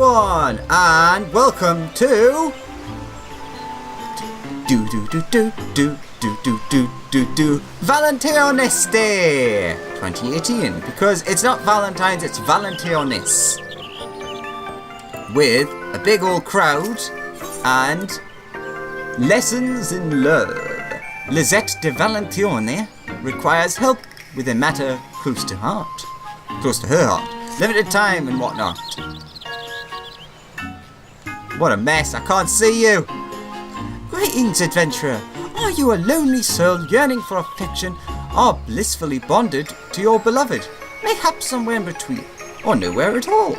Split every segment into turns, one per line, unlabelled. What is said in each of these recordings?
everyone, and welcome to Valentione 2018, because it's not Valentine's, it's Valentionis, with a big old crowd and lessons in love. Lisette de Valentione requires help with a matter close to her heart, limited time and whatnot. What a mess, I can't see you. Greetings, adventurer. Are you a lonely soul yearning for affection, or blissfully bonded to your beloved? Mayhap somewhere in between, or nowhere at all.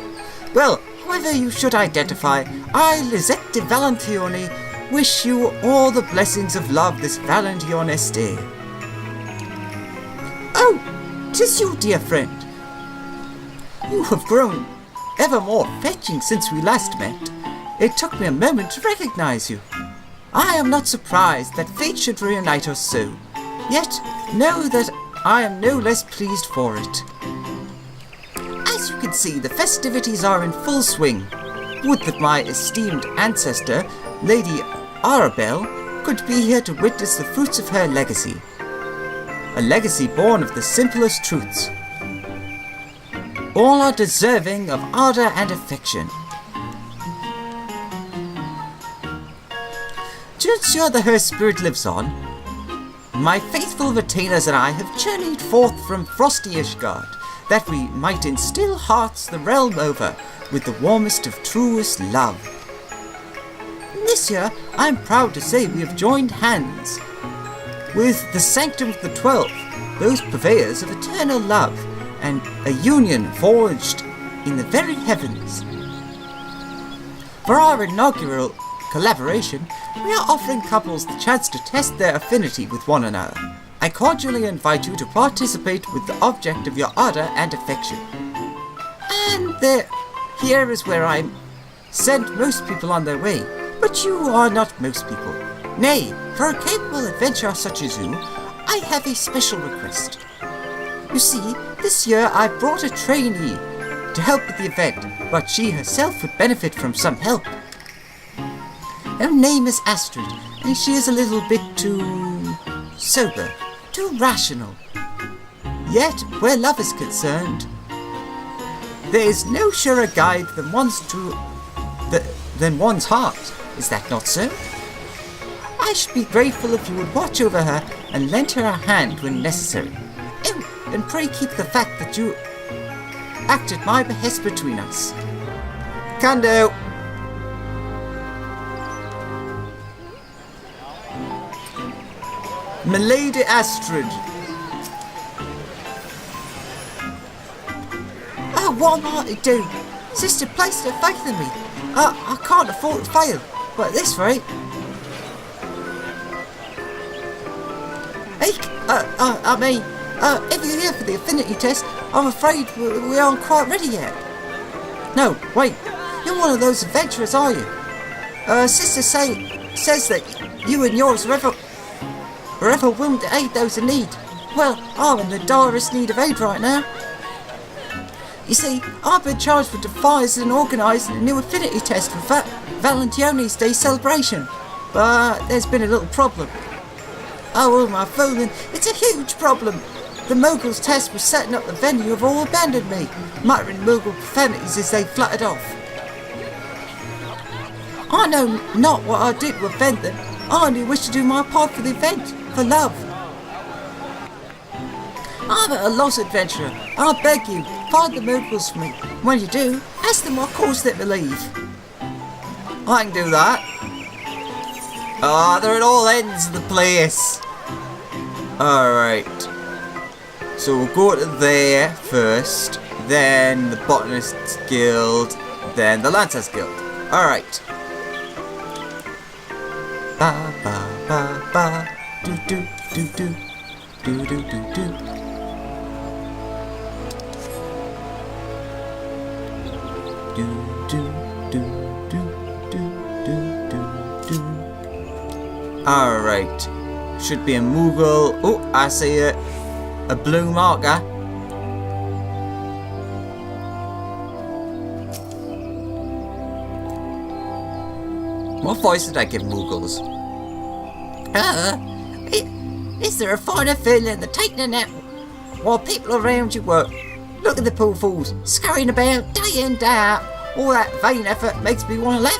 Well, however you should identify, I, Lisette de Valentione, wish you all the blessings of love this Valentione's day. Oh, 'tis you, dear friend. You have grown ever more fetching since we last met. It took me a moment to recognize you. I am not surprised that fate should reunite us so, yet know that I am no less pleased for it. As you can see, the festivities are in full swing. Would that my esteemed ancestor, Lady Arabelle, could be here to witness the fruits of her legacy. A legacy born of the simplest truths. All are deserving of ardor and affection. To ensure that her spirit lives on, my faithful retainers and I have journeyed forth from frosty Ishgard, that we might instill hearts the realm over with the warmest of truest love. This year, I am proud to say we have joined hands with the Sanctum of the 12, those purveyors of eternal love, and a union forged in the very heavens. For our inaugural collaboration, we are offering couples the chance to test their affinity with one another. I cordially invite you to participate with the object of your ardor and affection. And here is where I send most people on their way, but you are not most people. Nay, for a capable adventurer such as you, I have a special request. You see, this year I brought a trainee to help with the event, but she herself would benefit from some help. Her name is Astrid, and she is a little bit too sober, too rational. Yet, where love is concerned, there is no surer guide than one's heart. Is that not so? I should be grateful if you would watch over her and lend her a hand when necessary. Oh, and pray keep the fact that you act at my behest between us. Can do. Milady Astrid. Oh, what am I to do? Sister placed her faith in me. I can't afford to fail, but at this rate... Hey, if you're here for the affinity test, I'm afraid we aren't quite ready yet. No, wait, you're one of those adventurers, are you? Sister says that you and yours are ever willing to aid those in need. Well, I'm in the direst need of aid right now. You see, I've been charged with devising and organising a new affinity test for Valentione's Day celebration, but there's been a little problem. Oh, my fooling, it's a huge problem. The Mogul's test was setting up the venue have all abandoned me, muttering Mogul profanities as they fluttered off. I know not what I did to offend them. I only wish to do my part for the event, for love. I'm at a loss, adventurer. I beg you, find the Moguls for me. When you do, ask them what caused them to leave. I can do that. They're at all ends of the place. Alright. So we'll go to there first, then the Botanist's Guild, then the Lancers Guild. Alright. Ba ba ba ba do do do do do do do do. Do do do do do do do do. Alright. Should be a Moogle. Oh, I see a blue marker. What voice did I give Moogles? Is there a finer feeling than taking a nap while people around you work? Look at the poor fools scurrying about day in, day out. All that vain effort makes me want to laugh.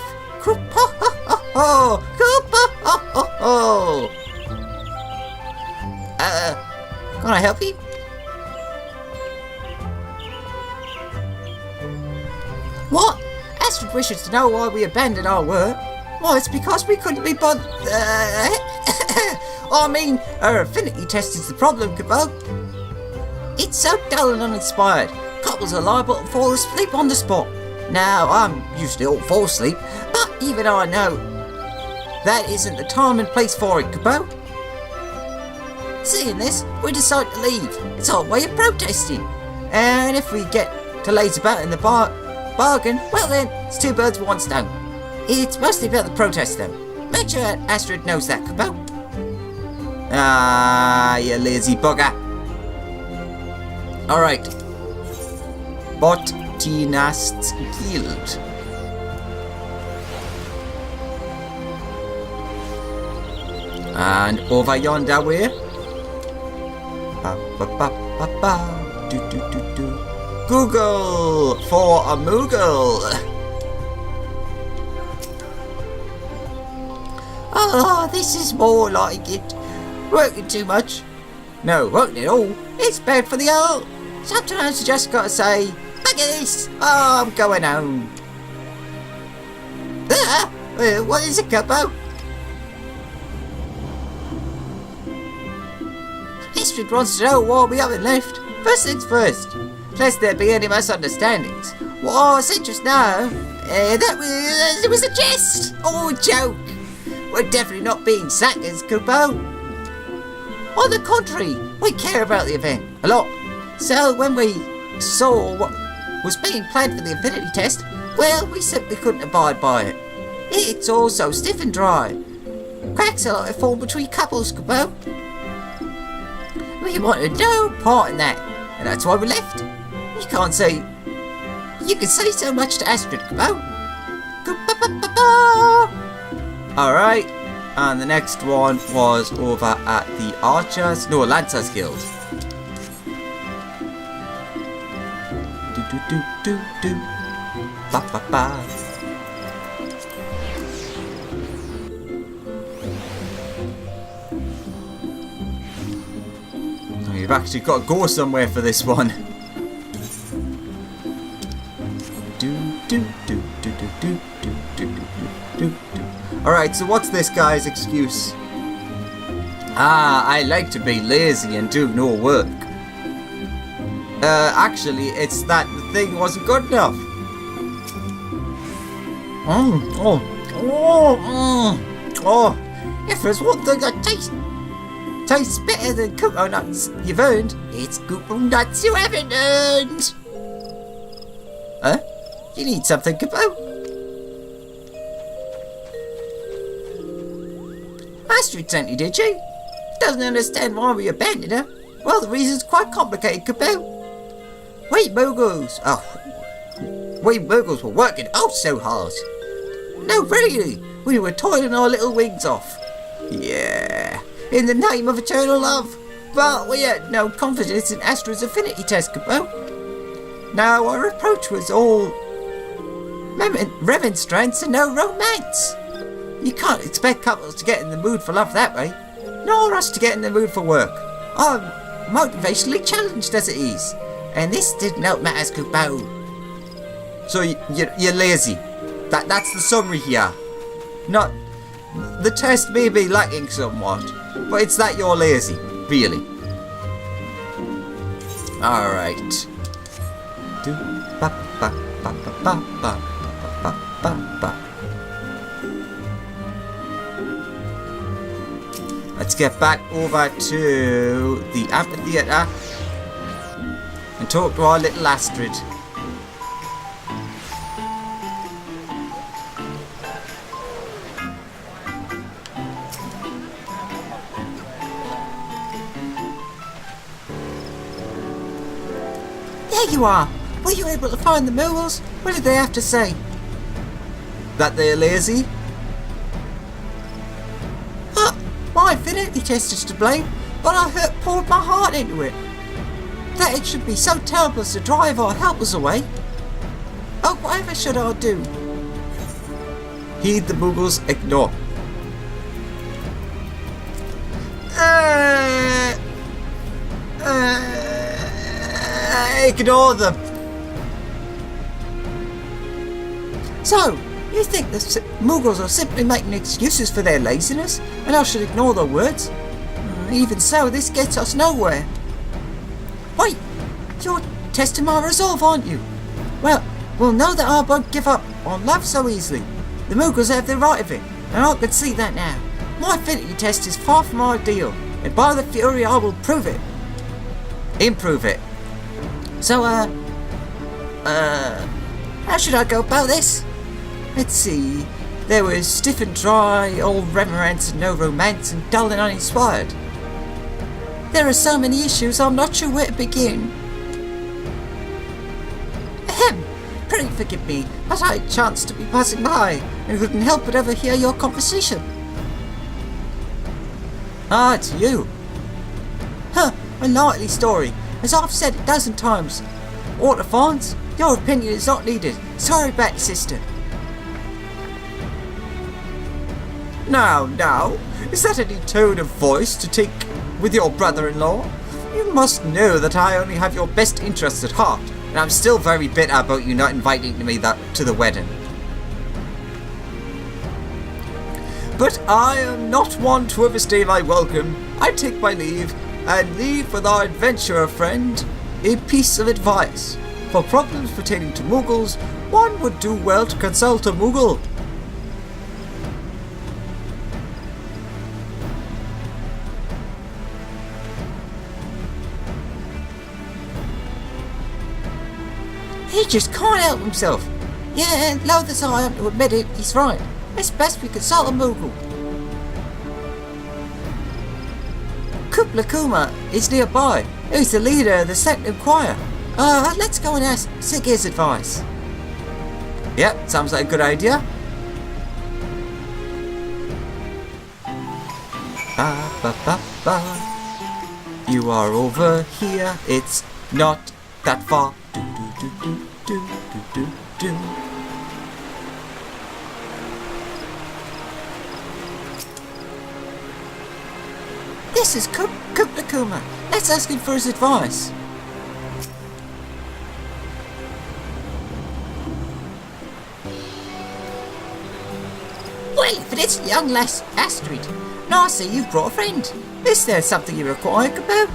Can I help you? What? Astrid wishes to know why we abandoned our work. Well, it's because we couldn't be bothered. I mean, our affinity test is the problem, Kubo. It's so dull and uninspired. Couples are liable to fall asleep on the spot. Now, I'm usually all fall asleep, but even I know that isn't the time and place for it, Kubo. Seeing this, we decide to leave. It's our way of protesting. And if we get to laze about in the bargain, well then, it's two birds with one stone. It's mostly about the protest though. Make sure Astrid knows that, Kubo. Ah, you lazy bugger. Alright. Botanist's Guild. And over yonder way. Google for a Moogle. Oh, this is more like it. Working too much. No, working at all. It's bad for the art. Sometimes you just gotta say, look at this. Oh, I'm going home. What is it, Kubo? Astrid wants to know why we haven't left. First things first. Lest there be any misunderstandings. What I said just now, it was a jest or a joke. We're definitely not being sackers, Kubo. On the contrary, we care about the event a lot. So when we saw what was being planned for the affinity test, well, we simply couldn't abide by it. It's all so stiff and dry. Cracks are like form between couples, Kubo. We wanted no part in that, and that's why we left. You can say so much to Astrid, Kubo. Alright, and the next one was over at the Lancers Guild. Ba ba ba. You've actually got to go somewhere for this one. Alright, so what's this guy's excuse? I like to be lazy and do no work. Actually, it's that the thing wasn't good enough. If there's one thing that tastes better than cocoa nuts you've earned, it's cocoa nuts you haven't earned. Huh? You need something, Kubo? Astrid sent you, did she? Doesn't understand why we abandoned her. Well, the reason's quite complicated, Kubo. We Moogles were working so hard. No, really, we were toiling our little wings off. Yeah, in the name of eternal love. But we had no confidence in Astrid's affinity test, Kubo. Now, our approach was all remonstrance and no romance. You can't expect couples to get in the mood for love that way, nor us to get in the mood for work. I'm motivationally challenged as it is, and this didn't help matters, Kubo. So you're lazy. That's the summary here. Not the test may be lacking somewhat, but it's that you're lazy, really. All right. Let's get back over to the amphitheater and talk to our little Astrid. There you are! Were you able to find the Moogles? What did they have to say? That they're lazy? affinity test is to blame, but I poured my heart into it. That it should be so terrible as to drive our helpers away. Oh, whatever should I do? Heed the Moogles, ignore. Ignore them. So, you think the Moogles are simply making excuses for their laziness, and I should ignore their words? Even so, this gets us nowhere. Wait, you're testing my resolve, aren't you? Well, we'll know that I won't give up on love so easily. The Moogles have the right of it, and I can see that now. My affinity test is far from ideal, and by the Fury I will prove it. Improve it. So, how should I go about this? Let's see. There was stiff and dry, all reverence and no romance, and dull and uninspired. There are so many issues, I'm not sure where to begin. Ahem. Pray forgive me, but I chanced to be passing by, and couldn't help but overhear your conversation. Ah, it's you. Huh, a likely story. As I've said a dozen times. Waterfawns, your opinion is not needed. Sorry back, sister. Now, is that any tone of voice to take with your brother-in-law? You must know that I only have your best interests at heart, and I'm still very bitter about you not inviting me to the wedding. But I am not one to overstay my welcome. I take my leave, and leave with our adventurer friend a piece of advice. For problems pertaining to Moogles, one would do well to consult a Moogle. He just can't help himself. Yeah, loath as I am to admit it, he's right. It's best we consult a Moogle. Kupla Kuma is nearby. He's the leader of the Sanctum Choir. Let's go and seek his advice. Yep, sounds like a good idea. You are over here, it's not that far. Do. This is Kupla Kuma. Let's ask him for his advice. Well, if it is young lass Astrid, now I see you've brought a friend. Is there something you require, Kubo?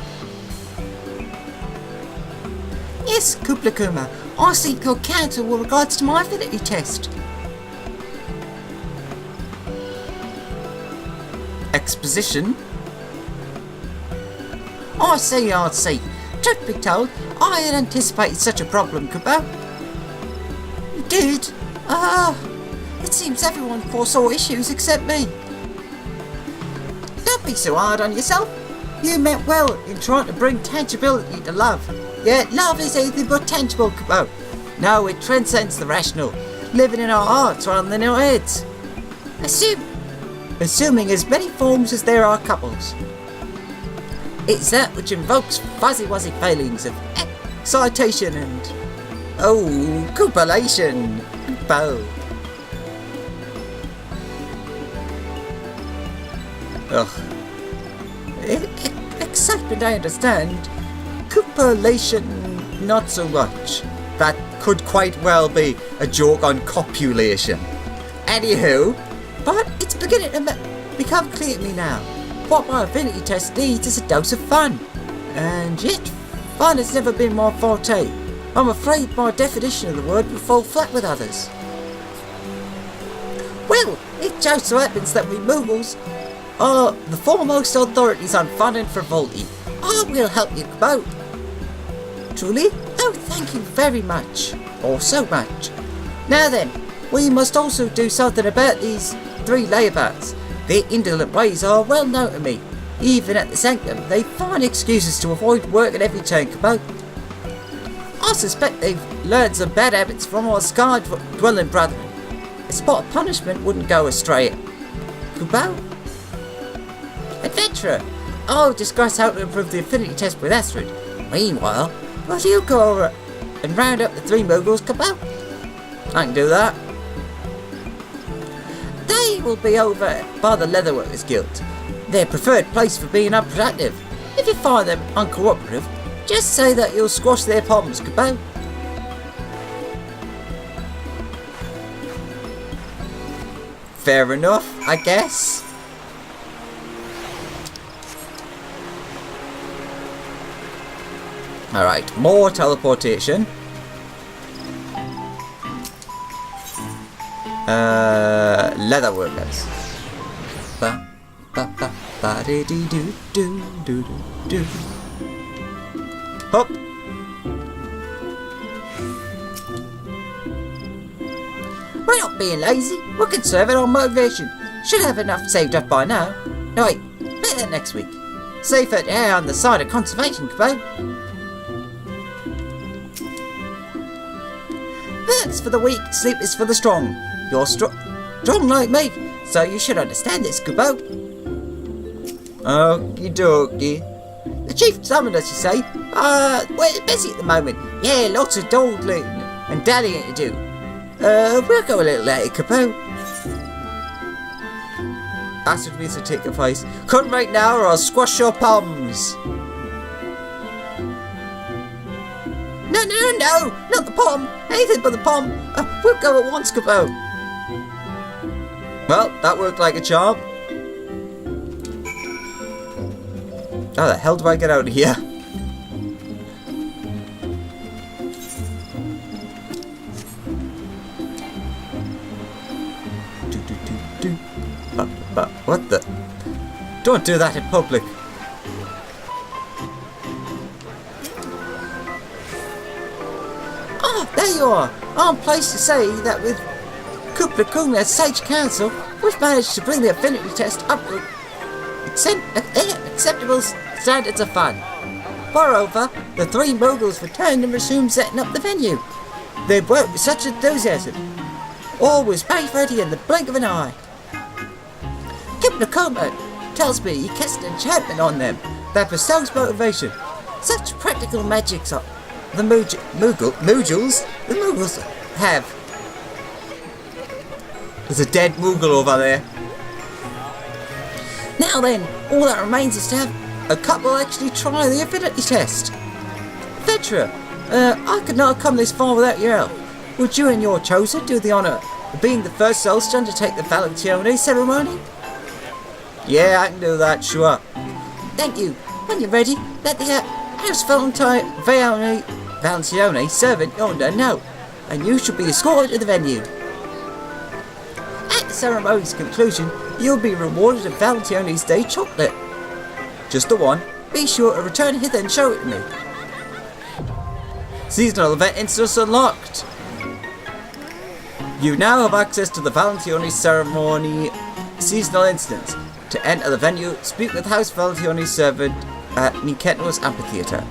Yes, Kupla Kuma. I seek your counsel with regards to my affinity test. Exposition? I see. Truth be told, I had anticipated such a problem, Kubo. You did? It seems everyone foresaw issues except me. Don't be so hard on yourself. You meant well in trying to bring tangibility to love. Yet love is anything but tangible, Kubo. No, it transcends the rational, living in our hearts rather than in our heads. Assuming as many forms as there are couples. It's that which invokes fuzzy-wuzzy feelings of excitation and, copulation. Kubo. Excitement I understand. Copulation, not so much. That could quite well be a joke on copulation. Anywho, but it's beginning to become clear to me now. What my affinity test needs is a dose of fun. And yet, fun has never been my forte. I'm afraid my definition of the word will fall flat with others. Well, it just so happens that we Moogles are the foremost authorities on fun and frivolity. I will help you out. Truly? Oh, thank you very much. Or so much. Now then, we must also do something about these three layabouts. Their indolent ways are well known to me. Even at the Sanctum, they find excuses to avoid work at every turn about. I suspect they've learned some bad habits from our scarred dwelling brethren. A spot of punishment wouldn't go astray. Kubo? Adventurer, I'll discuss how to improve the affinity test with Astrid. Meanwhile, will you go over and round up the three moguls about? I can do that. They will be over by the Leatherworkers Guild, their preferred place for being unproductive. If you find them uncooperative, just say that you'll squash their problems, Cabot. Fair enough, I guess. Alright, more teleportation. Leatherworkers. Ba ba ba ba dee dee doo doo doo doo. Hop. We're not being lazy. We're conserving our motivation. Should have enough saved up by now. No wait, better next week. Safer to err on the side of conservation, Cabot. Birds for the weak, sleep is for the strong. You're strong like me, so you should understand this, Cabot. Okie dokie. The chief summoned us, you say? We're busy at the moment. Yeah, lots of dawdling and dallying to do. We'll go a little later, Cabot. Astrid means to take your place. Come right now or I'll squash your palms. No, not the palm. Anything but the palm. We'll go at once, Cabot. Well, that worked like a charm. How the hell do I get out of here? What the? Don't do that in public. Ah, there you are. I'm pleased to say that with Kupla Kuma's Sage Council, we've managed to bring the affinity test up to acceptable standards of fun. Moreover, the three moguls returned and resumed setting up the venue. They worked with such enthusiasm. All was made ready in the blink of an eye. Kupla Kuma tells me he cast an enchantment on them that bestows motivation. Such practical magics are the Moogles have. There's a dead Moogle over there. Now then, all that remains is to have a couple actually try the affinity test. Adventurer, I could not have come this far without your help. Would you and your chosen do the honour of being the first souls to undertake the Valentione ceremony? Yeah, I can do that, sure. Thank you. When you're ready, let the House Valentione servant yonder know, and you shall be escorted to the venue. At the ceremony's conclusion, you'll be rewarded a Valentione's Day chocolate. Just the one. Be sure to return hither and show it to me. Seasonal event instance unlocked. You now have access to the Valentione ceremony seasonal instance. To enter the venue, speak with House Valentione servant at Niketo's Amphitheatre.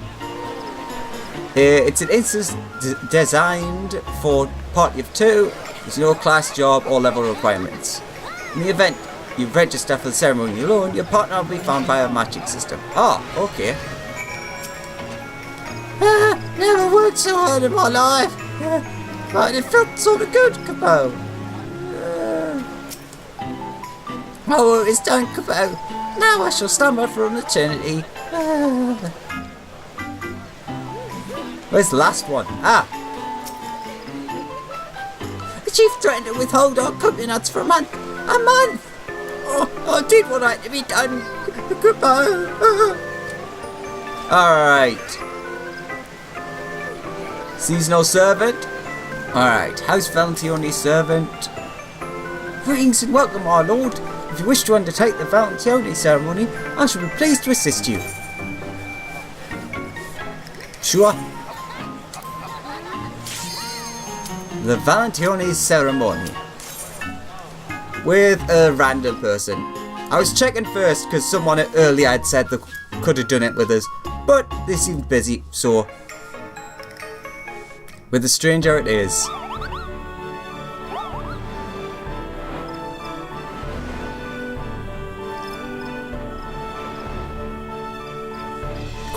It's an instance designed for party of two. There's no class, job or level requirements. In the event you register for the ceremony alone, your partner will be found by a matching system. Ah, okay. Never worked so hard in my life. But it felt sort of good, Cabot. Oh, it's done, Cabot. Now I shall slumber for an eternity. Where's the last one? Ah! The chief threatened to withhold our company nuts for a month. A month! Oh, I did what had to be done. Cabot. Alright. Seasonal servant. Alright, House Valentione servant. Greetings and welcome, my lord. If you wish to undertake the Valentione ceremony, I shall be pleased to assist you. Sure. The Valentione ceremony. With a random person. I was checking first because someone earlier had said they could have done it with us, but they seemed busy, so with a stranger it is.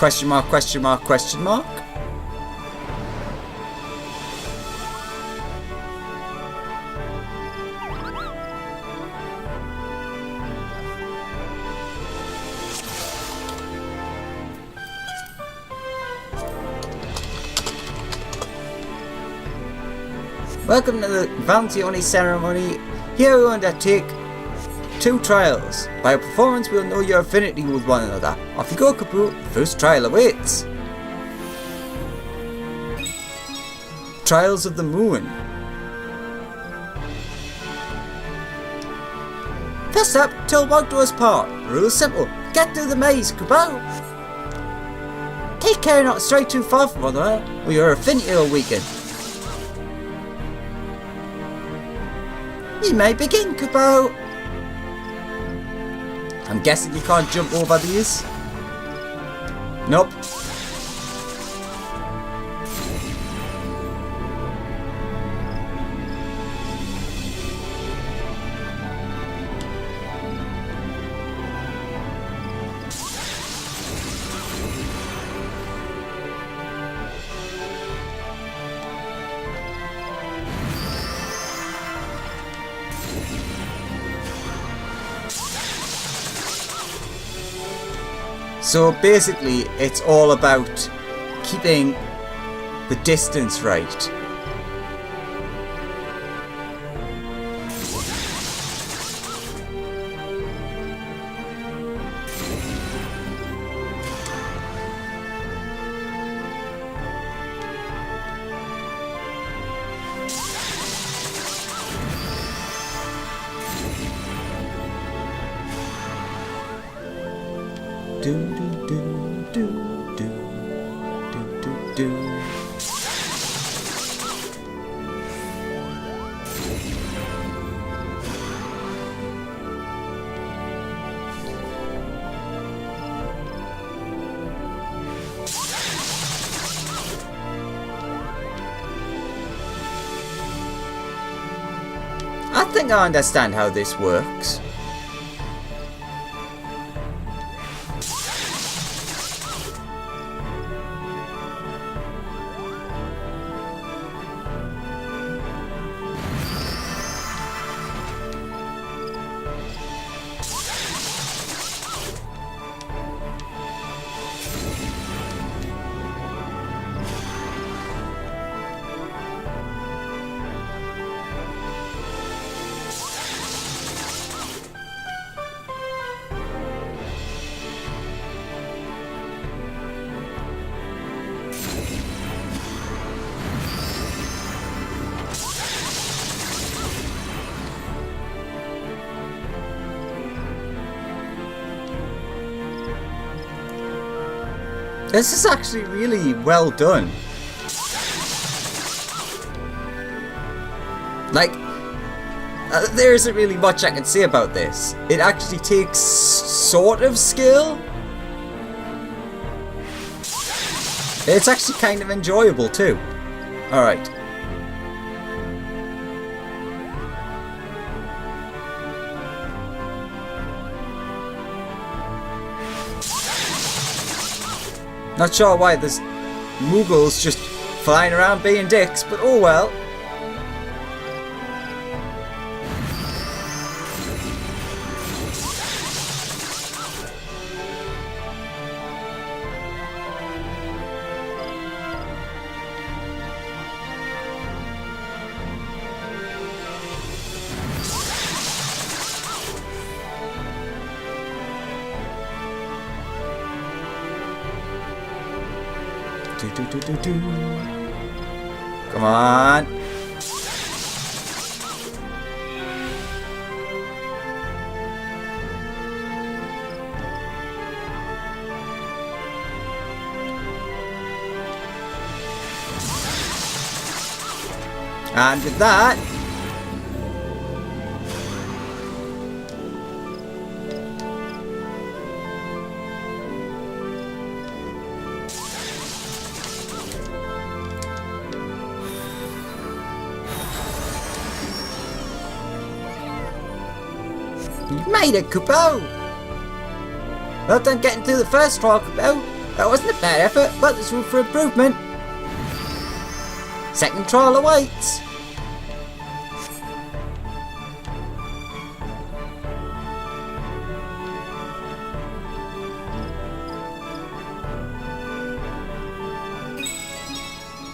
Question mark, question mark, question mark? Welcome to the Valentione ceremony. Here we undertake 2 trials. By your performance we'll know your affinity with one another. Off you go, Kapoo. The first trial awaits. Trials of the Moon. First up, till walk to us part. Rules simple. Get through the maze, Kapoo. Take care not to stray too far from one another, or your affinity will weaken. You may begin, Kupo. I'm guessing you can't jump over these? Nope. So basically, it's all about keeping the distance right. Do do do do do do do do. I think I understand how this works. This is actually really well done. Like, there isn't really much I can say about this. It actually takes sort of skill. It's actually kind of enjoyable too. Alright. Not sure why there's Moogles just flying around being dicks, but oh well. Do. Come on. And with that, you made it, Kupo! Well done getting through the first trial, Kupo. That wasn't a bad effort, but there's room for improvement. Second trial awaits.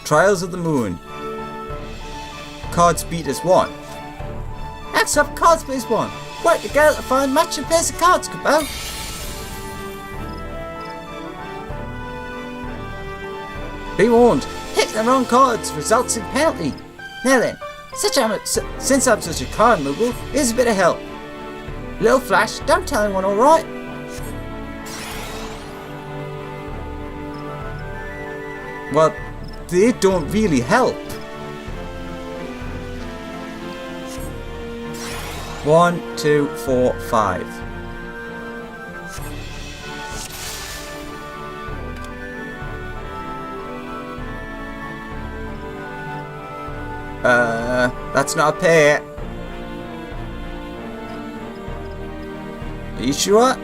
Trials of the Moon. Card speed is 1. Axe up card speed is 1. Work together to find matching pairs of cards, Cabal. Be warned, picking the wrong cards results in penalty. Now then, since I'm such a card mogul, here's a bit of help. Little Flash, don't tell anyone, alright? Well, they don't really help. 1, 2, 4, 5. That's not a pair. Are you sure?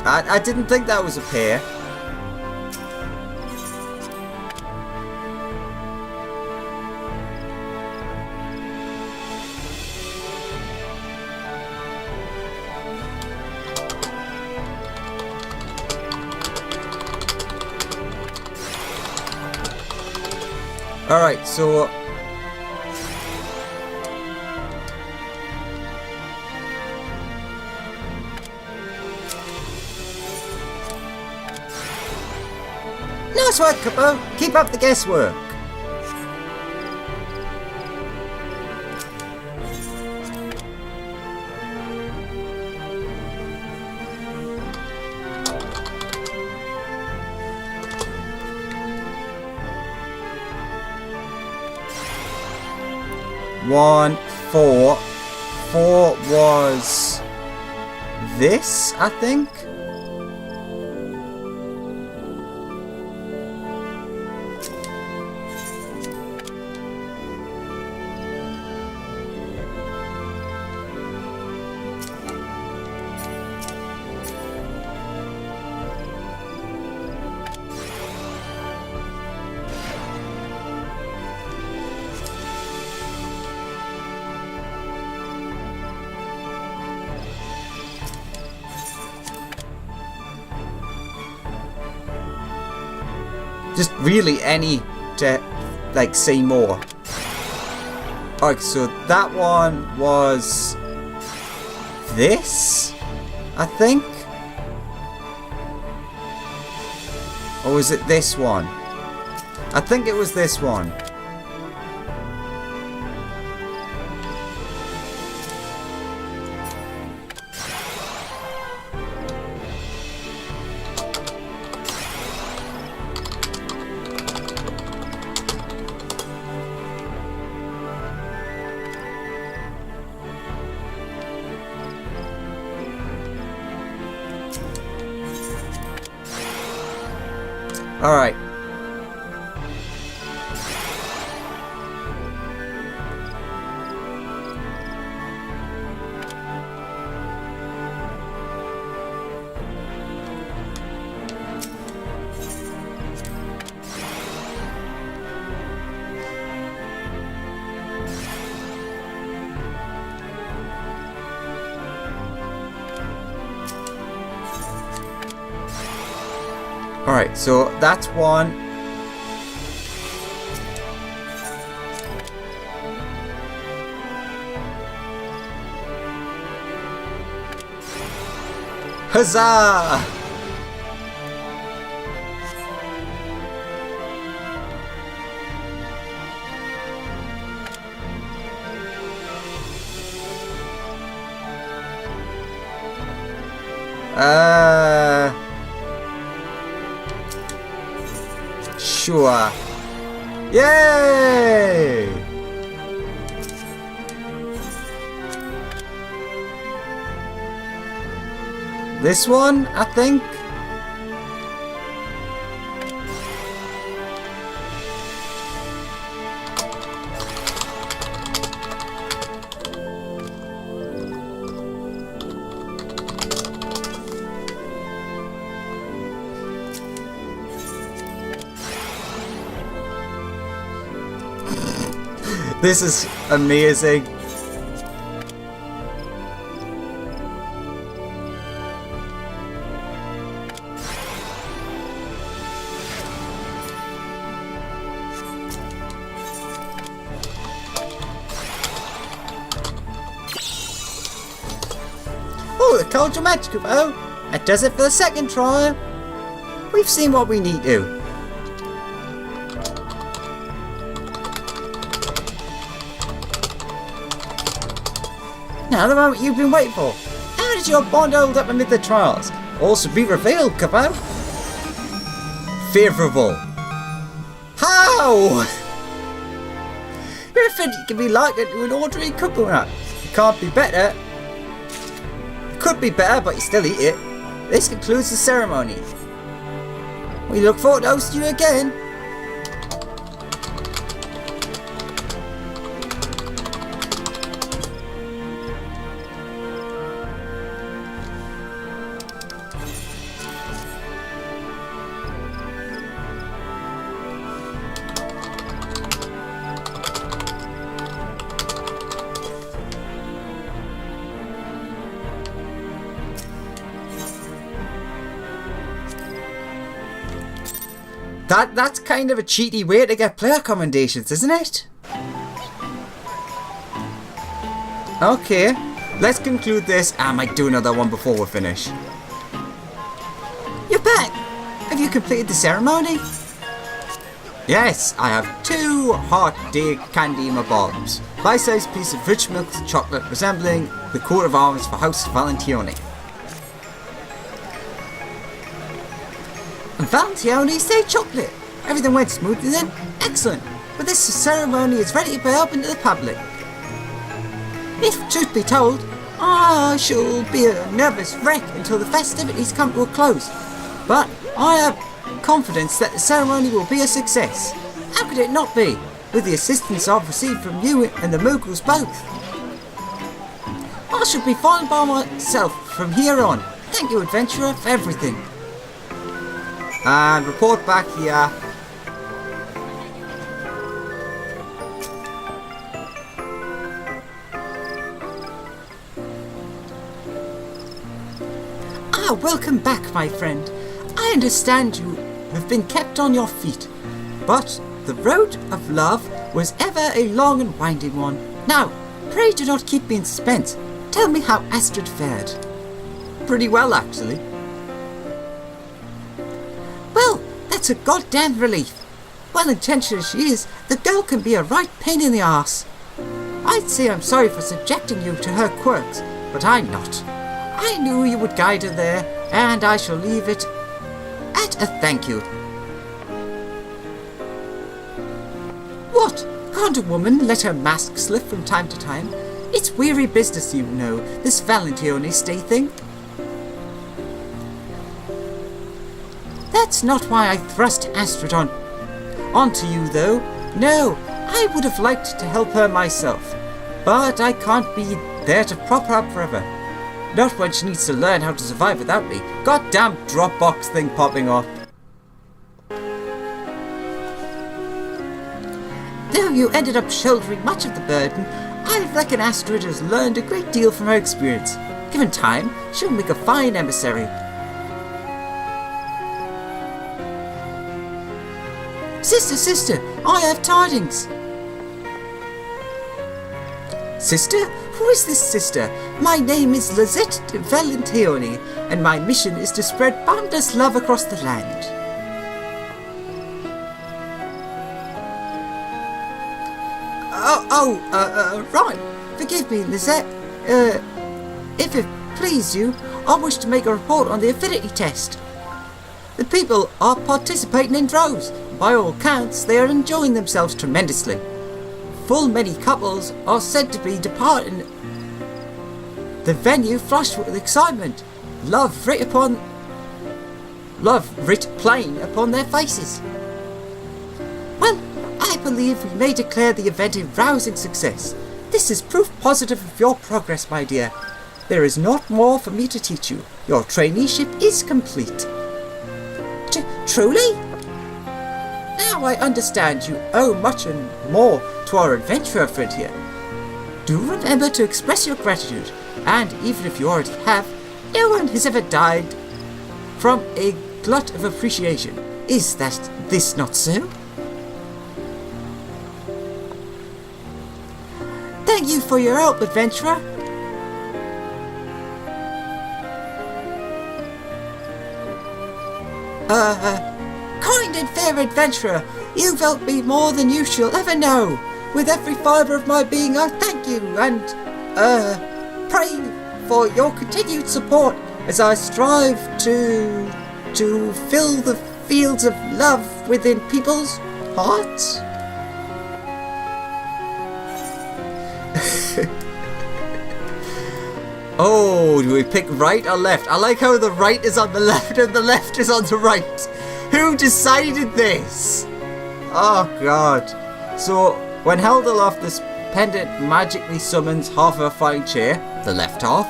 I didn't think that was a pair. Alright, so nice work, Capo. Keep up the guesswork. One, 4. 4 was this, I think. Just really any to like say more. Alright, so that one was this, I think. Or was it this one? I think it was this one. Alright. Alright, so that's one. Huzzah! Sure. Yay! This one, I think. This is amazing. Oh, the culture match, Kubo. That does it for the second trial. We've seen what we need to. Now the moment you've been waiting for. How did your bond hold up amid the trials? All should be revealed, Kubo. Favourable. How? Your affinity can be likened to an ordinary coconut. It can't be better. It could be better, but you still eat it. This concludes the ceremony. We look forward to hosting you again. That's kind of a cheaty way to get player commendations, isn't it? Okay, let's conclude this. I might do another one before we finish. You're back! Have you completed the ceremony? Yes, I have 2 hot day candy in my bombs. Bite-sized piece of rich milk chocolate resembling the coat of arms for House Valentione. And Valentione say chocolate. Everything went smoothly then? Excellent. But this ceremony is ready to be open to the public. If truth be told, I shall be a nervous wreck until the festivities come to a close. But I have confidence that the ceremony will be a success. How could it not be, with the assistance I've received from you and the Moogles both? I shall be fine by myself from here on. Thank you, adventurer, for everything. And report back here. Welcome back, my friend. I understand you have been kept on your feet, but the road of love was ever a long and winding one. Now, pray do not keep me in suspense. Tell me how Astrid fared. Pretty well, actually. Well, that's a goddamn relief. Well-intentioned as she is, the girl can be a right pain in the arse. I'd say I'm sorry for subjecting you to her quirks, but I'm not. I knew you would guide her there, and I shall leave it at a thank you. What? Can't a woman let her mask slip from time to time? It's weary business, you know, this Valentione stay thing. That's not why I thrust Astrid onto you, though. No, I would have liked to help her myself, but I can't be there to prop her up forever. Not when she needs to learn how to survive without me. Goddamn Dropbox thing popping up. Though you ended up shouldering much of the burden, I reckon Astrid has learned a great deal from her experience. Given time, she'll make a fine emissary. Sister, I have tidings. Sister? Who is this sister? My name is Lizette de Valentione, and my mission is to spread boundless love across the land. Right. Forgive me, Lizette. If it please you, I wish to make a report on the affinity test. The people are participating in droves. By all accounts, they are enjoying themselves tremendously. Full many couples are said to be departing the venue flushed with excitement, love writ plain upon their faces. Well, I believe we may declare the event a rousing success. This is proof positive of your progress, my dear. There is not more for me to teach you. Your traineeship is complete. Truly? Now I understand you owe much and more to our adventurer friend here. Do remember to express your gratitude, and even if you already have, no one has ever died from a glut of appreciation. Is this not so? Thank you for your help, adventurer. Kind and fair adventurer, you've helped me more than you shall ever know. With every fibre of my being, I thank you and, pray for your continued support as I strive to fill the fields of love within people's hearts. Oh, do we pick right or left? I like how the right is on the left and the left is on the right. Who decided this? Oh god. So, when held aloft, this pendant magically summons half of a flying chair, the left half,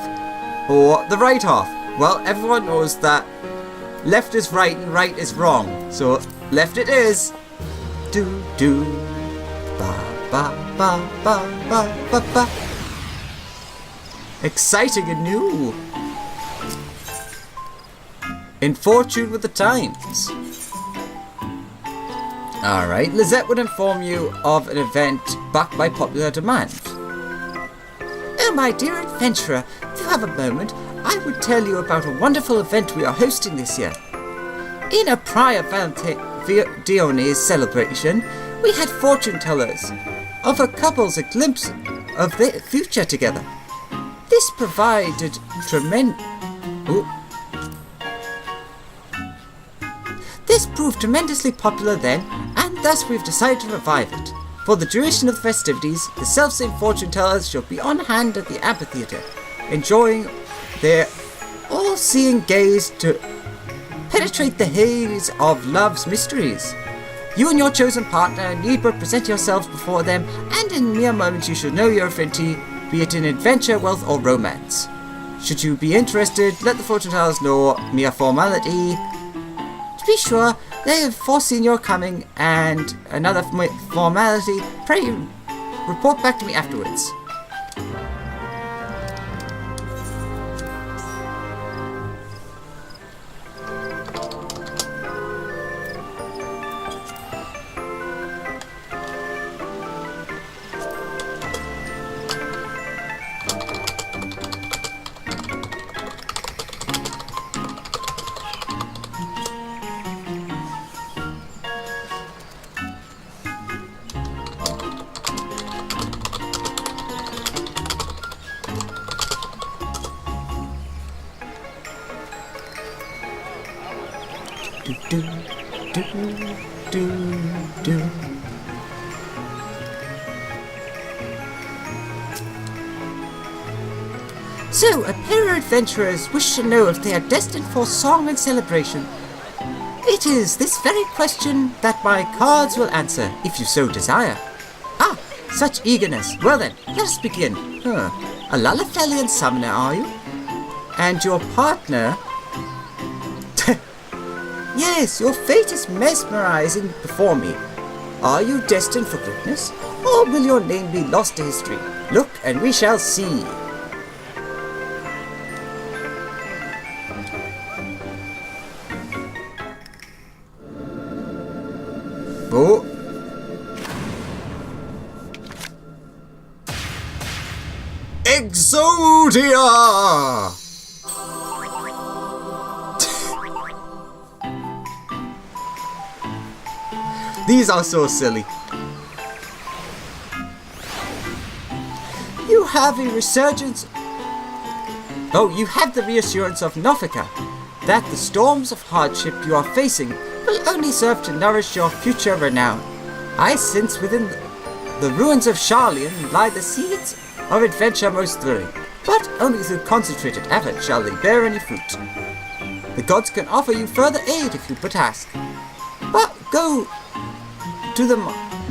or the right half. Well, everyone knows that left is right and right is wrong. So, left it is. Do do ba ba ba ba ba ba ba. Exciting and new. In fortune with the times. Alright, Lizette would inform you of an event backed by popular demand. Oh, my dear adventurer, if you have a moment, I would tell you about a wonderful event we are hosting this year. In a prior Valentione celebration, we had fortune tellers of a couple's a glimpse of their future together. This provided This proved tremendously popular then, and thus we've decided to revive it. For the duration of the festivities, the self-same fortune tellers shall be on hand at the amphitheatre, enjoying their all-seeing gaze to penetrate the haze of love's mysteries. You and your chosen partner need but present yourselves before them, and in mere moments you shall know your affinity, be it in adventure, wealth, or romance. Should you be interested, let the fortune tellers know. Mere formality. To be sure, they have foreseen your coming, and another formality. Pray report back to me afterwards. Do, do, do, do. So, a pair of adventurers wish to know if they are destined for song and celebration. It is this very question that my cards will answer, if you so desire. Ah, such eagerness. Well then, let us begin. A Lalafelian summoner, are you? And your partner... Yes, your fate is mesmerizing before me. Are you destined for greatness, or will your name be lost to history? Look, and we shall see. Oh. Exodia! These are so silly. You have a resurgence... Oh, you have the reassurance of Nofika that the storms of hardship you are facing will only serve to nourish your future renown. I sense within the ruins of Charlian lie the seeds of adventure most thrilling, but only through concentrated effort shall they bear any fruit. The gods can offer you further aid if you but ask. But go to the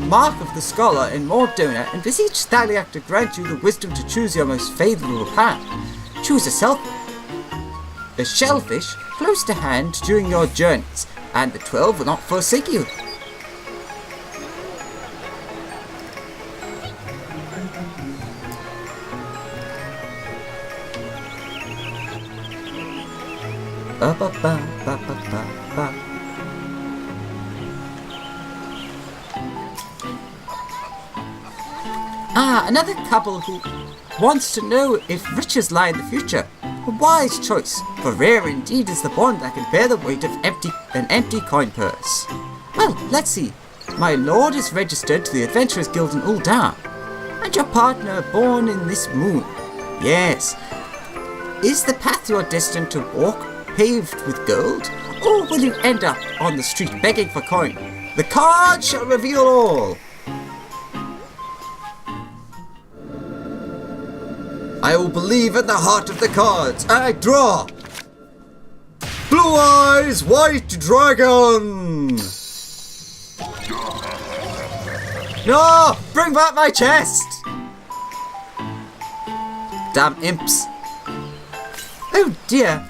mark of the scholar in Mordona and beseech Thaliac to grant you the wisdom to choose your most favourable path. Choose a shellfish close to hand during your journeys, and the 12 will not forsake you. Ba ba ba ba ba ba ba. Ah, another couple who wants to know if riches lie in the future. A wise choice, for rare indeed is the bond that can bear the weight of an empty coin purse. Well, let's see. My lord is registered to the Adventurers Guild in Ul'dah, and your partner born in this moon. Yes. Is the path you are destined to walk paved with gold, or will you end up on the street begging for coin? The card shall reveal all. I will believe in the heart of the cards. I draw. Blue eyes, white dragon. No! Bring back my chest! Damn imps. Oh dear.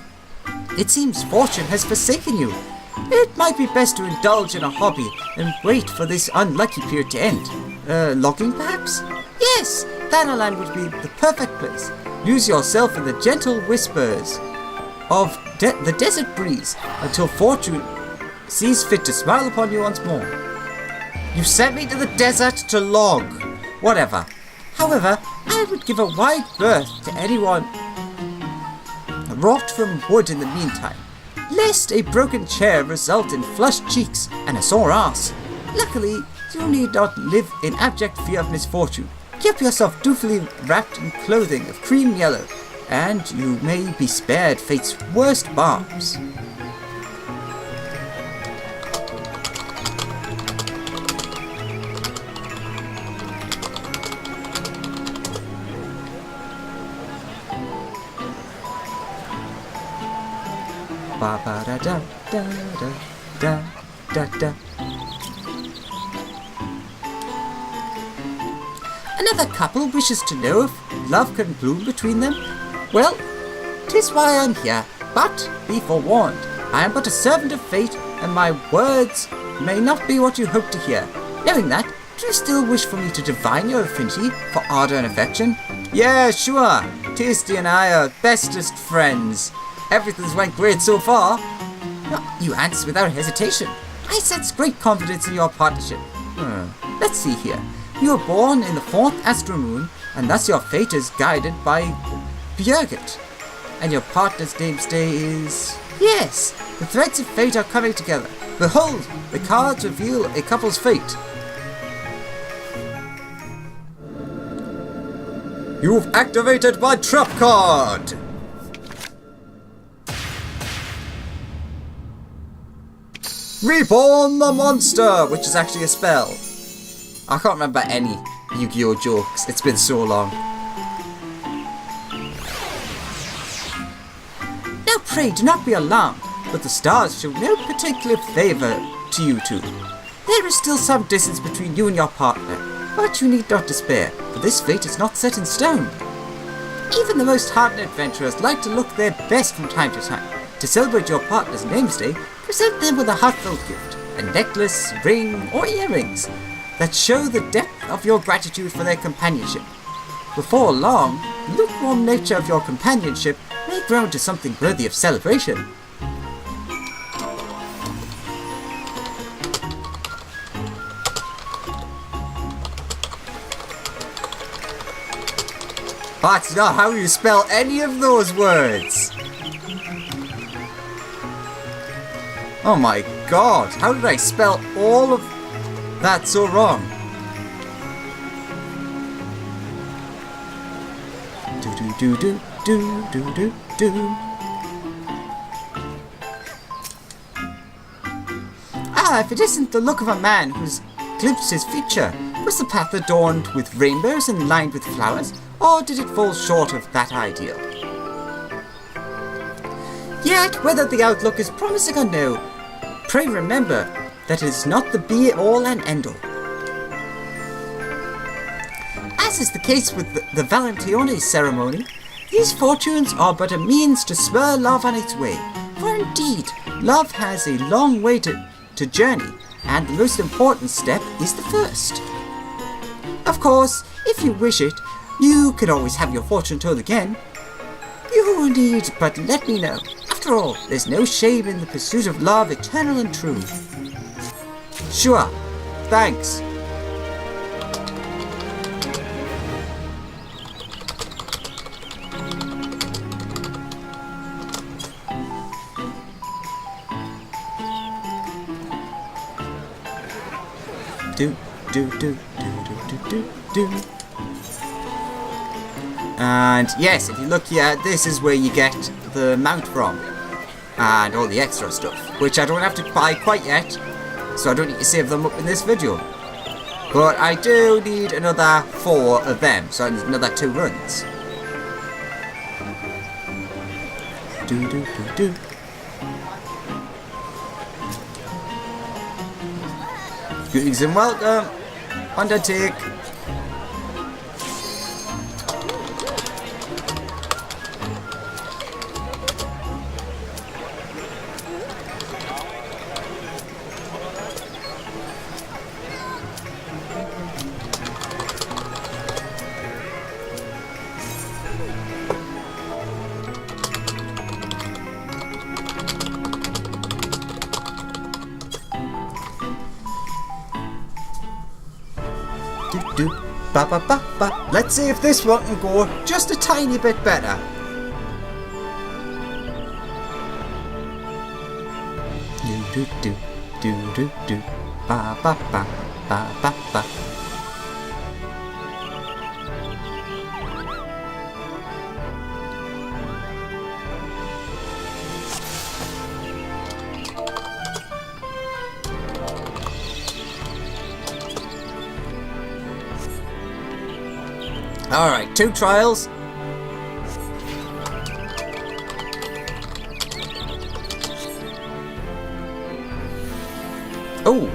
It seems fortune has forsaken you. It might be best to indulge in a hobby and wait for this unlucky period to end. Logging perhaps? Yes, Thanalan would be the perfect place. Lose yourself in the gentle whispers of the desert breeze until fortune sees fit to smile upon you once more. You sent me to the desert to log. Whatever. However, I would give a wide berth to anyone wrought from wood in the meantime, lest a broken chair result in flushed cheeks and a sore ass. Luckily, you need not live in abject fear of misfortune. Keep yourself dutifully wrapped in clothing of cream yellow, and you may be spared fate's worst barbs. Ba ba da da da da da da da. Another couple wishes to know if love can bloom between them. Well, 'tis why I'm here, but be forewarned, I am but a servant of fate, and my words may not be what you hope to hear. Knowing that, do you still wish for me to divine your affinity for ardour and affection? Yeah, sure. Tasty and I are bestest friends. Everything's went great so far. You answer without hesitation. I sense great confidence in your partnership. Let's see here. You were born in the 4th astral moon, and thus your fate is guided by Bjerget. And your partner's namesday is... Yes, the threads of fate are coming together. Behold, the cards reveal a couple's fate. You've activated my trap card! Reborn the monster, which is actually a spell. I can't remember any Yu-Gi-Oh jokes, it's been so long. Now pray do not be alarmed, but the stars show no particular favour to you two. There is still some distance between you and your partner, but you need not despair, for this fate is not set in stone. Even the most hardened adventurers like to look their best from time to time. To celebrate your partner's namesday, present them with a heartfelt gift, a necklace, ring, or earrings that show the depth of your gratitude for their companionship. Before long, the lukewarm nature of your companionship may grow to something worthy of celebration. That's not how you spell any of those words! Oh my god, how did I spell all of that so wrong? Do do do do do do do. Ah, if it isn't the look of a man who's glimpsed his future, was the path adorned with rainbows and lined with flowers, or did it fall short of that ideal? Yet, whether the outlook is promising or no, pray remember that it is not the be-all and end-all. As is the case with the Valentione ceremony, these fortunes are but a means to spur love on its way. For indeed, love has a long way to journey, and the most important step is the first. Of course, if you wish it, you can always have your fortune told again. You need but let me know. After After all, there's no shame in the pursuit of love eternal and true. Sure. Thanks. Do. And yes, if you look here, this is where you get the mount from. And all the extra stuff, which I don't have to buy quite yet, so I don't need to save them up in this video. But I do need another 4 of them, so another 2 runs. Do. Greetings and welcome. Undertake. Ba. Let's see if this one can go just a tiny bit better. Do. Ba. Alright, 2 trials. Oh.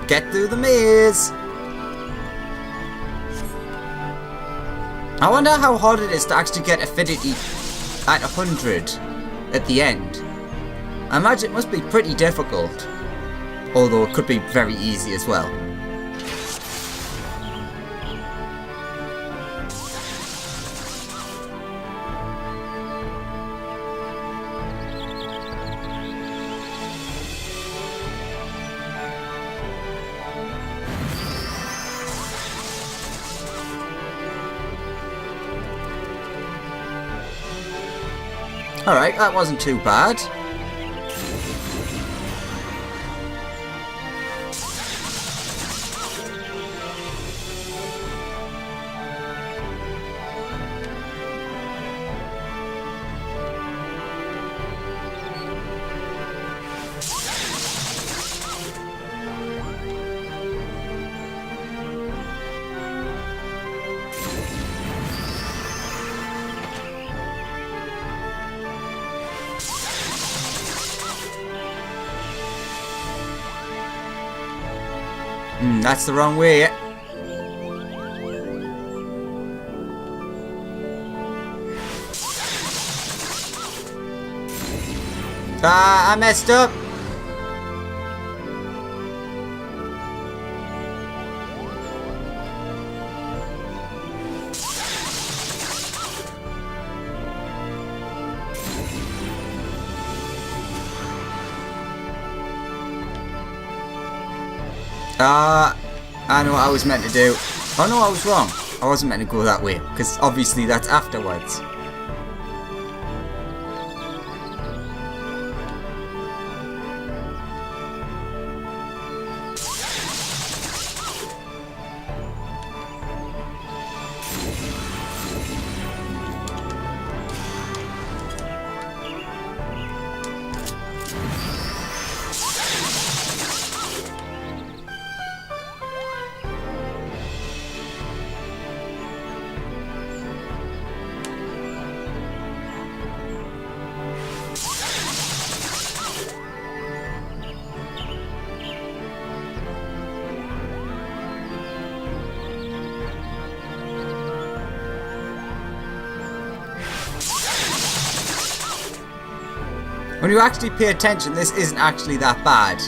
Get through the maze. I wonder how hard it is to actually get affinity at 100 at the end. I imagine it must be pretty difficult, although it could be very easy as well. Alright, that wasn't too bad. That's the wrong way. I messed up. I know what I was meant to do. Oh no, I was wrong. I wasn't meant to go that way, because obviously that's afterwards. When you actually pay attention, this isn't actually that bad.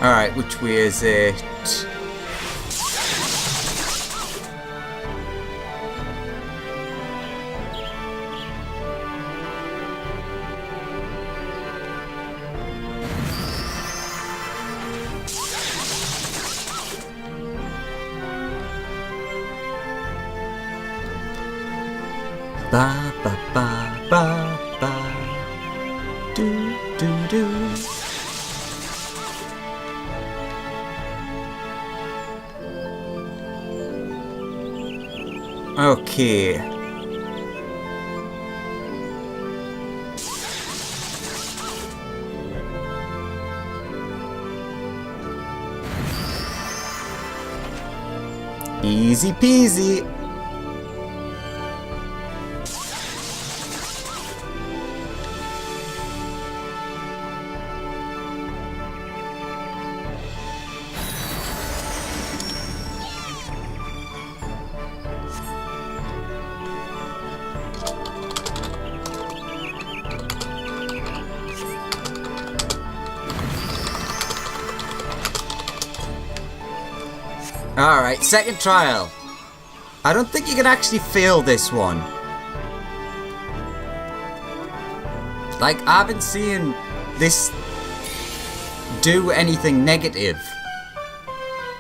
Alright, which way is it? Ba ba ba ba ba do do do. Okay. Easy peasy. Alright, second trial. I don't think you can actually fail this one. Like, I haven't seen this do anything negative.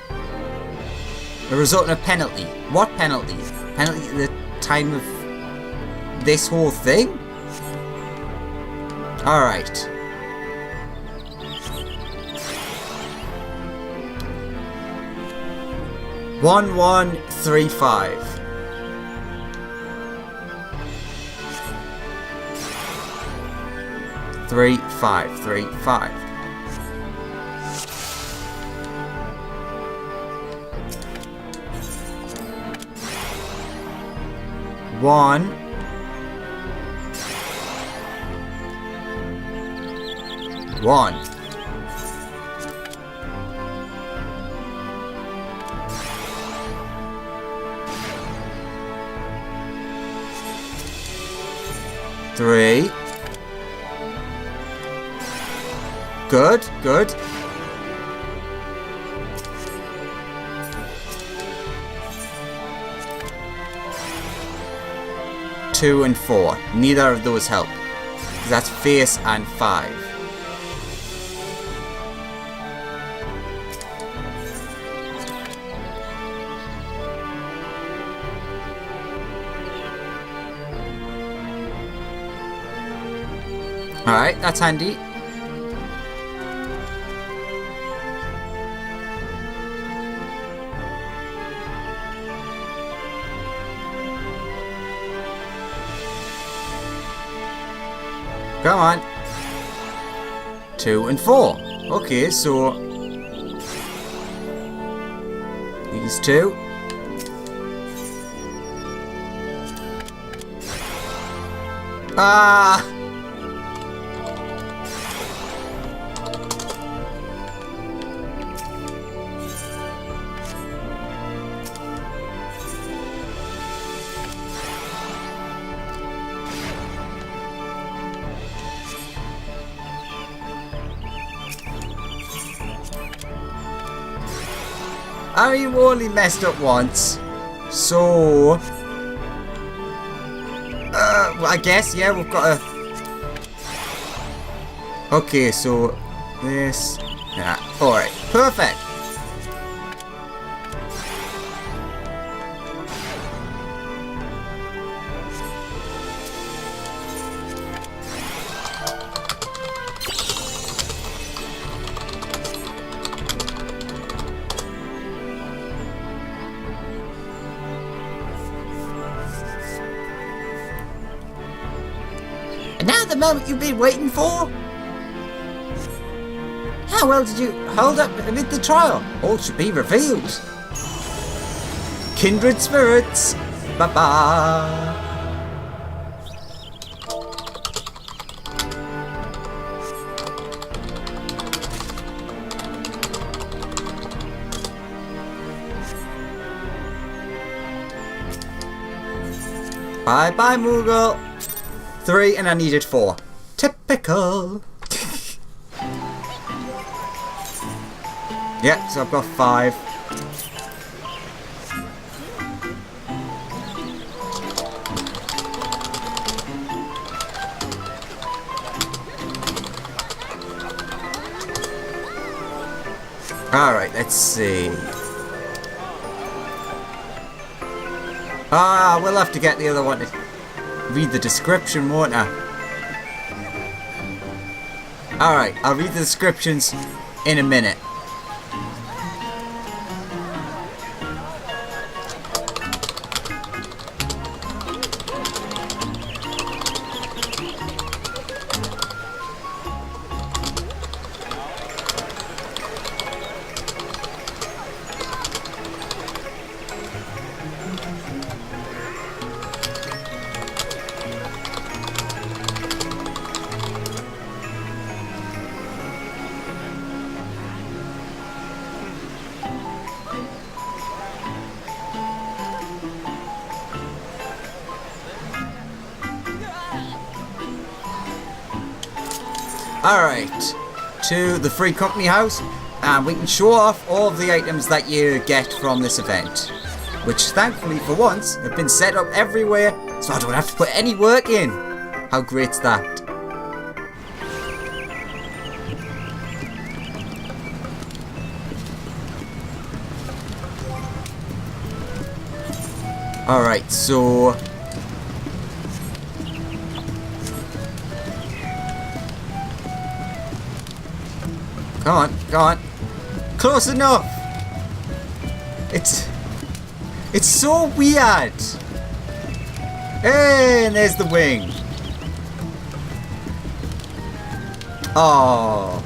A result in a penalty. What penalty? Penalty at the time of this whole thing? Alright. One, 1, 3, 5. Three, 5, 3, 5. One. One. Three. Good, good. Two and 4. Neither of those help. That's face and 5. Alright, that's handy. Come on. 2 and 4. Okay, so these two. Ah! I mean, we only messed up once, so well, I guess, yeah, we've got to. Okay, so this, yeah, all right, perfect. And now the moment you've been waiting for? How well did you hold up amid the trial? All should be revealed. Kindred spirits, bye-bye. Bye-bye, Moogle. 3 and I needed 4. Typical. Yeah, so I've got 5. Alright, let's see. Ah, we'll have to get the other one to read the description, won't I? Alright, I'll read the descriptions in a minute. Alright, to the free company house, and we can show off all of the items that you get from this event, which thankfully for once have been set up everywhere, so I don't have to put any work in. How great's that? Alright, so come on, come on. Close enough! It's so weird! Hey, and there's the wing. Oh.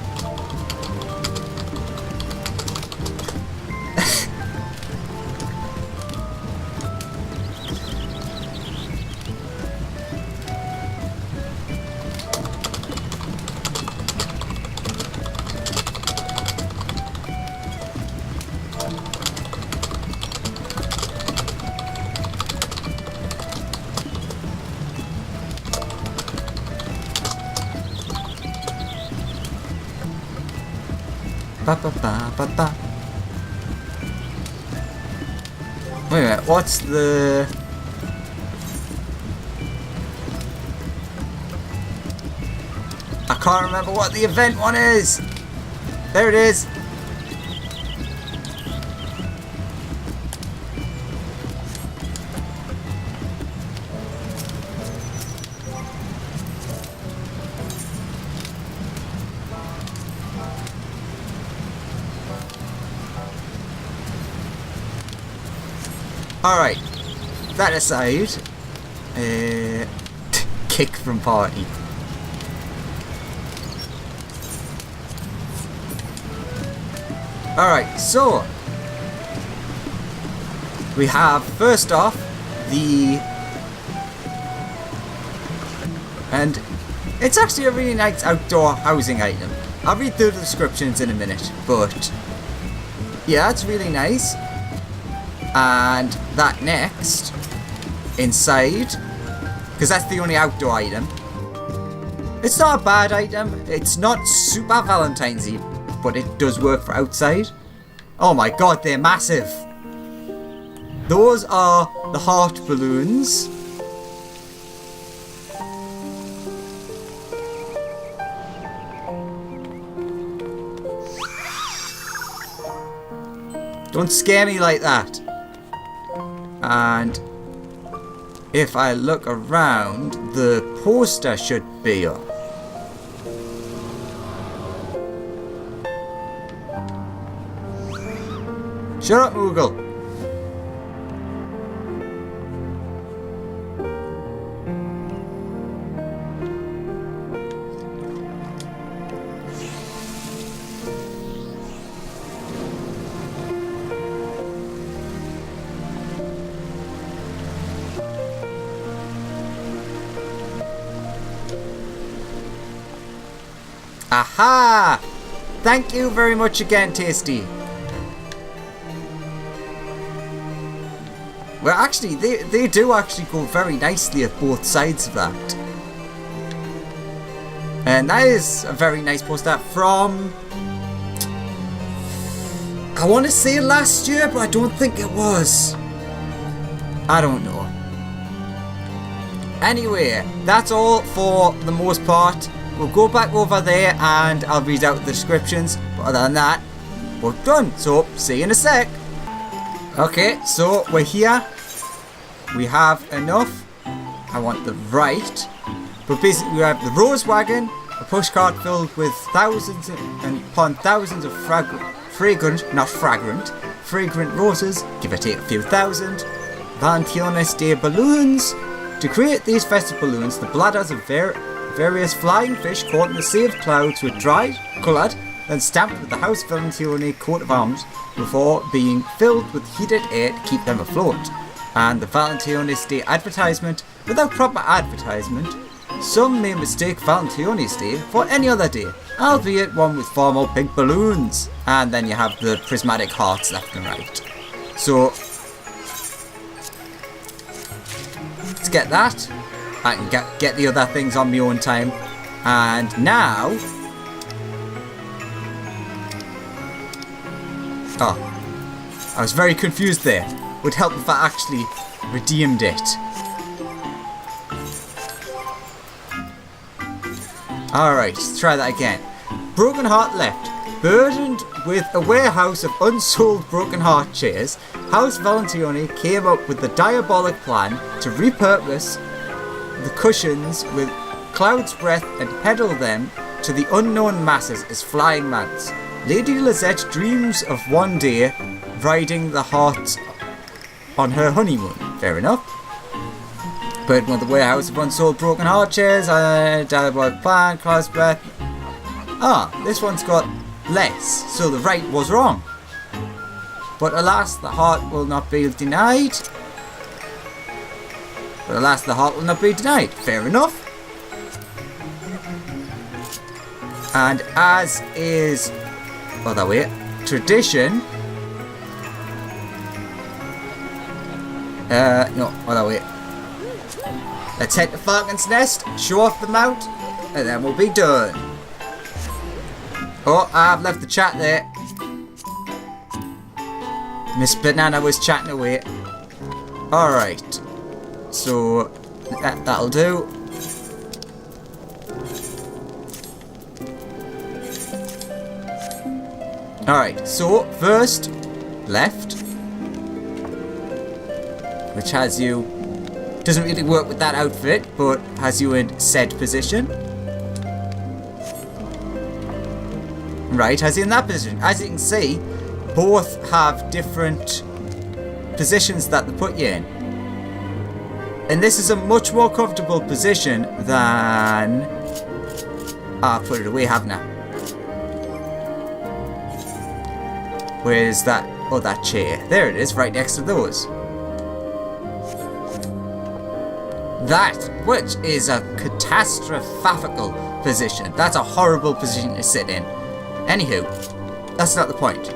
Ba, ba, ba, ba, ba. Wait a minute, what's the... I can't remember what the event one is! There it is! Alright, that aside, kick from party. Alright, so we have first off and it's actually a really nice outdoor housing item. I'll read through the descriptions in a minute, but yeah, it's really nice. And that next, inside, because that's the only outdoor item. It's not a bad item. It's not super Valentine's-y, but it does work for outside. Oh my god, they're massive. Those are the heart balloons. Don't scare me like that. And if I look around, the poster should be up. Shut up, Moogle. Aha! Thank you very much again, Tasty. Well, actually, they do actually go very nicely at both sides of that. And that is a very nice poster from I want to say last year, but I don't think it was. I don't know. Anyway, that's all for the most part. We'll go back over there and I'll read out the descriptions. But other than that, we're done. So, see you in a sec. Okay, so we're here. We have enough. I want the right. But basically we have the rose wagon, a pushcart filled with thousands upon thousands of fragrant roses, give or take a few thousand. Valentione Day balloons. To create these festive balloons, the bladders of various flying fish caught in the sea of clouds were dried, coloured, then stamped with the House Valentione coat of arms before being filled with heated air to keep them afloat. And the Valentione Day advertisement, without proper advertisement, some may mistake Valentione Day for any other day, albeit one with far more pink balloons. And then you have the prismatic hearts left and right. So, let's get that. I can get the other things on my own time. And now... Oh, I was very confused there. Would help if I actually redeemed it. Alright, let's try that again. Broken Heart left. Burdened with a warehouse of unsold Broken Heart chairs, House Valentione came up with the diabolic plan to repurpose the cushions with cloud's breath and peddle them to the unknown masses as flying mounts. Lady Lizette dreams of one day riding the heart on her honeymoon. Fair enough. Burdened with the warehouse of unsold Broken Heart chairs, diabolic plan, cloud's breath. Ah, this one's got less, so the right was wrong. But alas, the heart will not be denied. Fair enough. And as is other way, tradition. No, other way. Let's head to Falcon's Nest, show off the mount, and then we'll be done. Oh, I've left the chat there. Miss Banana was chatting away. Alright. So, that'll do. Alright, so first, left. Which has you... doesn't really work with that outfit, but has you in said position. Right, has you in that position. As you can see, both have different positions that they put you in. And this is a much more comfortable position than... I'll put it away, haven't I? Where's that? Oh, that chair. There it is, right next to those. That, which is a catastrophical position. That's a horrible position to sit in. Anywho, that's not the point.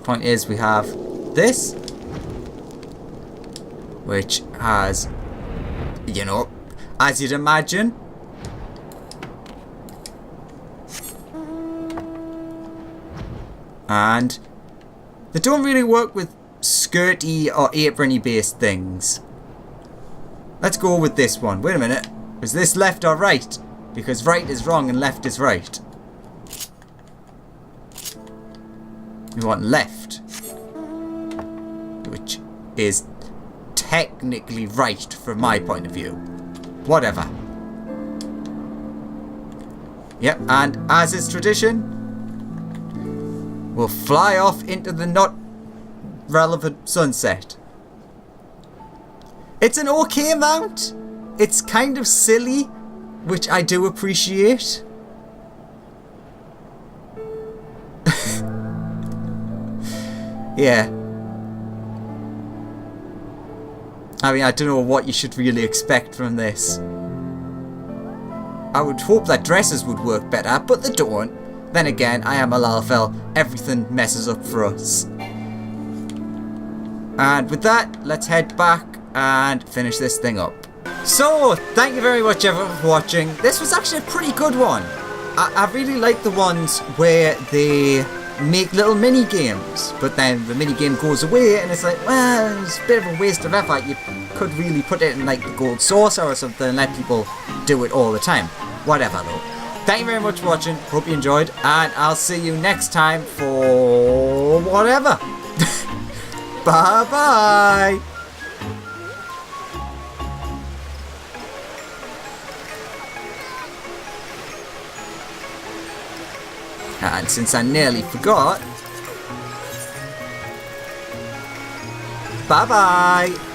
Point is, we have this, which has, you know, as you'd imagine, and they don't really work with skirty or aprony based things. Let's go with this one. Wait a minute. Is this left or right? Because right is wrong and left is right. We want left, which is technically right from my point of view. Whatever. Yep, and as is tradition, we'll fly off into the not relevant sunset. It's an okay mount. It's kind of silly, which I do appreciate. Yeah. I mean, I don't know what you should really expect from this. I would hope that dresses would work better, but they don't. Then again, I am a Lalafell. Everything messes up for us. And with that, let's head back and finish this thing up. So, thank you very much everyone for watching. This was actually a pretty good one. I really like the ones where they make little mini games, but then the mini game goes away, and it's like, well, it's a bit of a waste of effort. You could really put it in like the gold saucer or something and let people do it all the time. Whatever though. Thank you very much for watching. Hope you enjoyed, and I'll see you next time for whatever. Bye bye. And since I nearly forgot, bye bye.